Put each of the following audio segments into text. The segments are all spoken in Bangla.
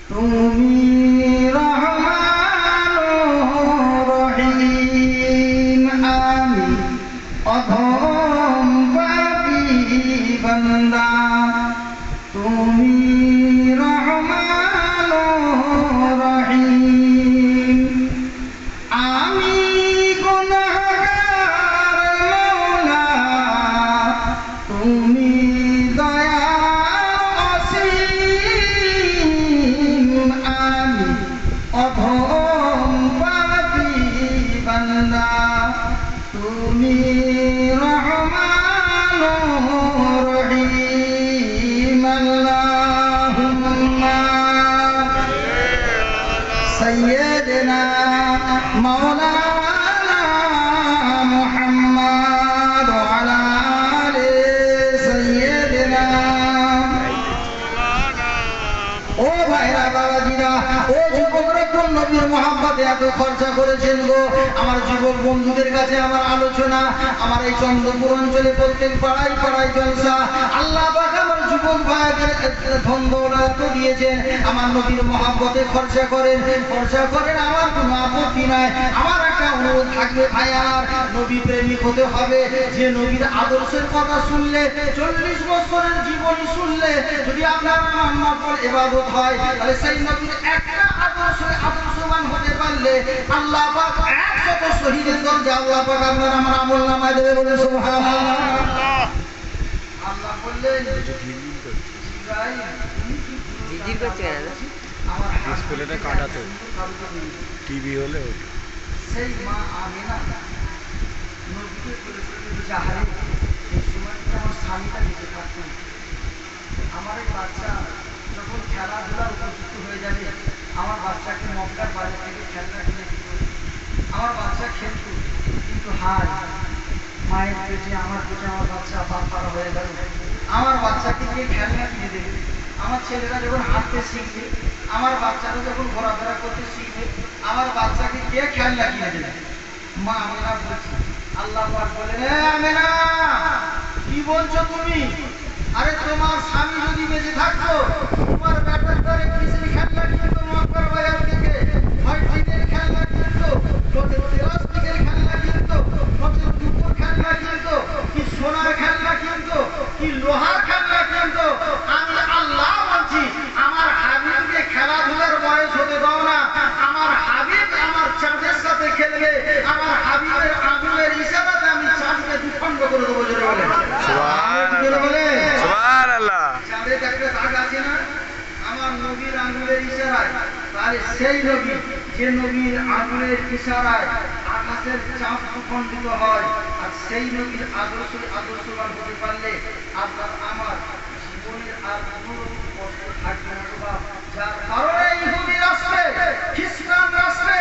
তুমি রহমান রহিম, আমি অধম পাপী বান্দা। তুমি রহমান রহিম, আমি গুনাহগার মওলা। তুমি দয়া অসীম, আমি অধম পাপী বান্দা। তুমি রহমান রহিম। আল্লাহুম্মা সাইয়্যিদিনা মাওলানা মুহাম্মদ ওয়া আলা আলি সাইয়্যিদিনা। ও ভাইরা, বাবাজিরা, ও যুবকরা, কোন নবীর মহব্বতে এত খরচা করেছেন গো? আমার যুবক বন্ধুদের কাছে আমার আলোচনা, আমার এই চন্দ্রপুর অঞ্চলে প্রত্যেক পাড়ায় পাড়ায় জলসা। আল্লাহ পাক আমার যুবক ভাইদের ধন দৌলত দিয়েছেন, আমার নবীর মহব্বতে খরচা করেন, আমার কোনো আপত্তি নাই। আমার একটা অনুরোধ থাকবে ভাইয়ার, নবী প্রেমিক হতে হবে। যে নবীর আদর্শের কথা শুনলে, 40 বছরের জীবনী শুনলে যদি আপনার নামাজ ইবাদত হয়, তাহলে সেই নবীর একটা আদর্শবান হতে পারলে আল্লাহ পাক 100 শহীদের দরজা আল্লাহ পাক আপনার আমার আমলনামায় দেবে। বলে সুবহানাল্লাহ। আল্লাহ বললেন, জিজির করছে কেন? আমার ডিসপ্লেটা কাটাতো, টিভি হলে সেই মা আমিনা নবীকে বলেছিলেন, যাহারে এই সময়টা আমার স্বামীটা বেঁচে থাকতো, আমার এই বাচ্চা যখন খেলাধুলার উপযুক্ত হয়ে যাবে, আমার বাচ্চাকে মক্কার বাইরে থেকে খেলনা কিনে দিত, আমার বাচ্চা খেলত। কিন্তু হায়, মায়ের পেটে আমার বাচ্চা বাচ্চারা হয়ে গেল, আমার বাচ্চাকে কে খেলনা কিনে দেবে? আমার ছেলেরা যখন হাঁটতে শিখবে, আমার বাচ্চারা যখন ঘোরাফেরা করতে শিখবে, আমার বাচ্চাকে কে খেলনা কিনে দেবে? মা আমিনা বলছি, আল্লাহ পাক বলেন, এ আমিনা, কি বলছো তুমি? আরে তোমার স্বামী যদি বেঁচে থাকতো, তোমার ব্যাটার ধরে কিসের খেলনা কিনতো মক্কার বাজার থেকে? হয় টিনের খেলনা কিনতো, নতুন প্লাস্টিকের খেলনা কিনতো, নতুন রূপোর খেলনা কিনতো, কি সোনার খেলনা কিনতো, কি লোহার খেলনা কিনতো। আমি আল্লাহ বলছি, আমার হাবিবকে খেলাধুলার বয়স হতে দাও না। আমার হাবিব আমার চাঁদের সাথে খেলবে, আমার হাবিবের আঙুলের ইশারাতে আমি চাঁদকে দুখণ্ড করে দেবো। জোরে বলে সুবহানাল্লাহ। চাঁদে একটা দাগ আছে না, আমার নবীর আঙুলের ইশারায়। তাহলে সেই নবী, যে নবীর আঙুলের ইশারায় আকাশের চাঁদ দুখণ্ডিত হয়, আর সেই নবীর আদর্শবান হতে পারলে আপনার আমার জীবনের আর কোনো কষ্ট থাকবে না বাবা। যার কারণে ইহুদি রাষ্ট্রে, খ্রিস্টান রাষ্ট্রে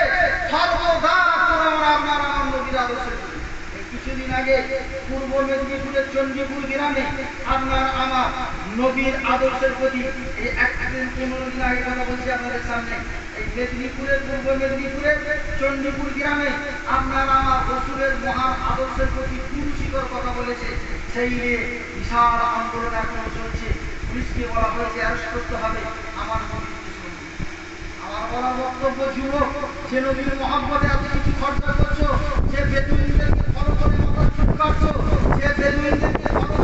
সর্বদা আপনার আমার নবীর আদর্শ। কিছুদিন আগে পূর্ব মেদিনীপুরের চণ্ডীপুর গ্রামে আপনার আমার নবীর আদর্শের প্রতি, এই 15 দিন আগে কথা বলছি আপনাদের সামনে, এই মেদিনীপুরের পূর্ব মেদিনীপুরের চণ্ডীপুর গ্রামে আপনার আমার রসুলের মহান আদর্শের প্রতি কুরুচিকর কথা বলেছে। সেই নিয়ে বিশাল আন্দোলন এখন চলছে। পুলিশকে বলা হয়েছে অ্যারেস্ট করতে হবে। আমার আমার বলা বক্তব্য, যুবক, যে নবীর মহব্বতে এত কিছু খরচা করছো, যে বেদুইনদেরকে ফলো করে মাথা চুপ কাটছো, যে বেদুইনদেরকে ফলো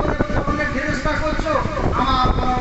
করে ড্রেসটা করছো, আমার বলা